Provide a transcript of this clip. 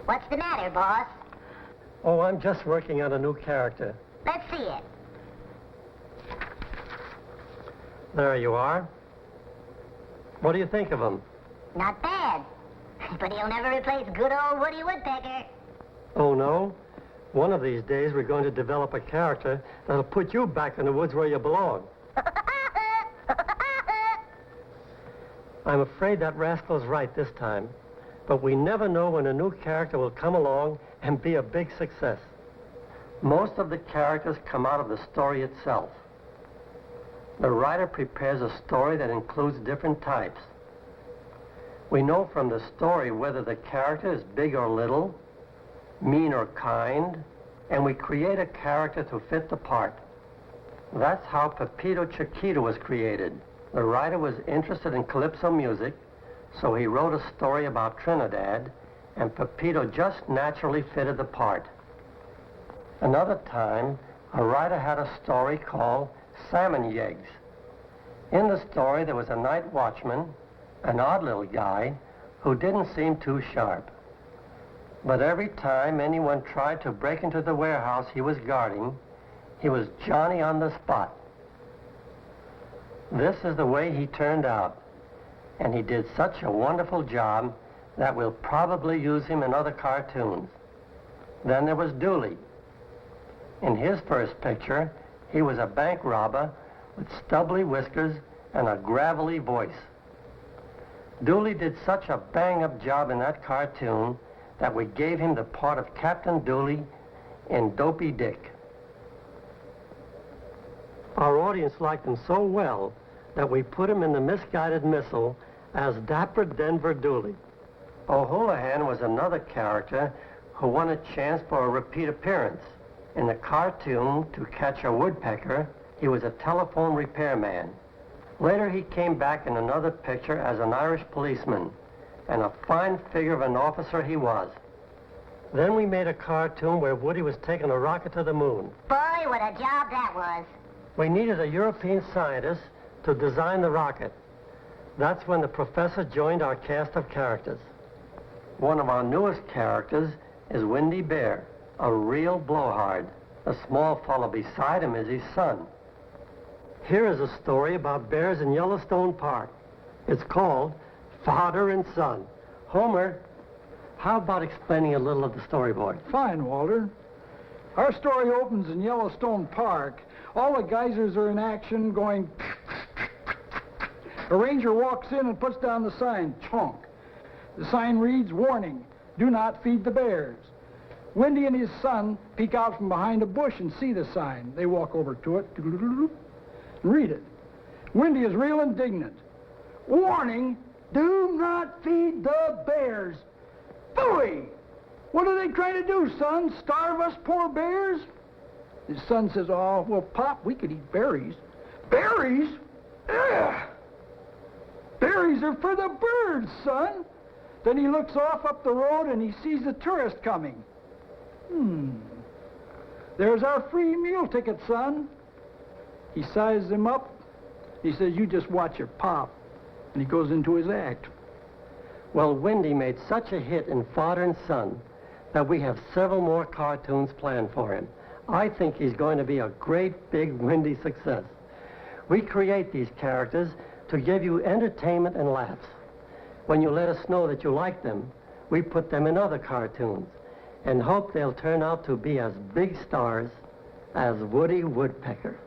What's the matter, boss? Oh, I'm just working on a new character. Let's see it. There you are. What do you think of him? Not bad. But he'll never replace good old Woody Woodpecker. Oh, no? One of these days, we're going to develop a character that'll put you back in the woods where you belong. I'm afraid that rascal's right this time. But we never know when a new character will come along and be a big success. Most of the characters come out of the story itself. The writer prepares a story that includes different types. We know from the story whether the character is big or little, mean or kind, and we create a character to fit the part. That's how Pepito Chiquito was created. The writer was interested in calypso music, so he wrote a story about Trinidad, and Pepito just naturally fitted the part. Another time, a writer had a story called Salmon Yeggs. In the story, there was a night watchman, an odd little guy, who didn't seem too sharp. But every time anyone tried to break into the warehouse he was guarding, he was Johnny on the spot. This is the way he turned out, and he did such a wonderful job that we'll probably use him in other cartoons. Then there was Dooley. In his first picture, he was a bank robber with stubbly whiskers and a gravelly voice. Dooley did such a bang-up job in that cartoon that we gave him the part of Captain Dooley in Dopey Dick. Our audience liked him so well that we put him in the Misguided Missile as Dapper Denver Dooley. O'Houlihan was another character who won a chance for a repeat appearance. In the cartoon, To Catch a Woodpecker, he was a telephone repairman. Later, he came back in another picture as an Irish policeman, and a fine figure of an officer he was. Then we made a cartoon where Woody was taking a rocket to the moon. Boy, what a job that was. We needed a European scientist to design the rocket. That's when the professor joined our cast of characters. One of our newest characters is Windy Bear, a real blowhard. The small fellow beside him is his son. Here is a story about bears in Yellowstone Park. It's called Father and Son. Homer, how about explaining a little of the storyboard? Fine, Walter. Our story opens in Yellowstone Park. All the geysers are in action, going... A ranger walks in and puts down the sign, chonk. The sign reads, warning, do not feed the bears. Windy and his son peek out from behind a bush and see the sign. They walk over to it, and read it. Windy is real indignant. Warning, do not feed the bears. Phooey! What are they trying to do, son? Starve us poor bears? His son says, oh, well, Pop, we could eat berries. Berries? Ugh! Berries are for the birds, son. Then he looks off up the road and he sees a tourist coming. There's our free meal ticket, son. He sizes him up. He says, you just watch your Pop. And he goes into his act. Well, Windy made such a hit in Father and Son that we have several more cartoons planned for him. I think he's going to be a great big Windy success. We create these characters to give you entertainment and laughs. When you let us know that you like them, we put them in other cartoons and hope they'll turn out to be as big stars as Woody Woodpecker.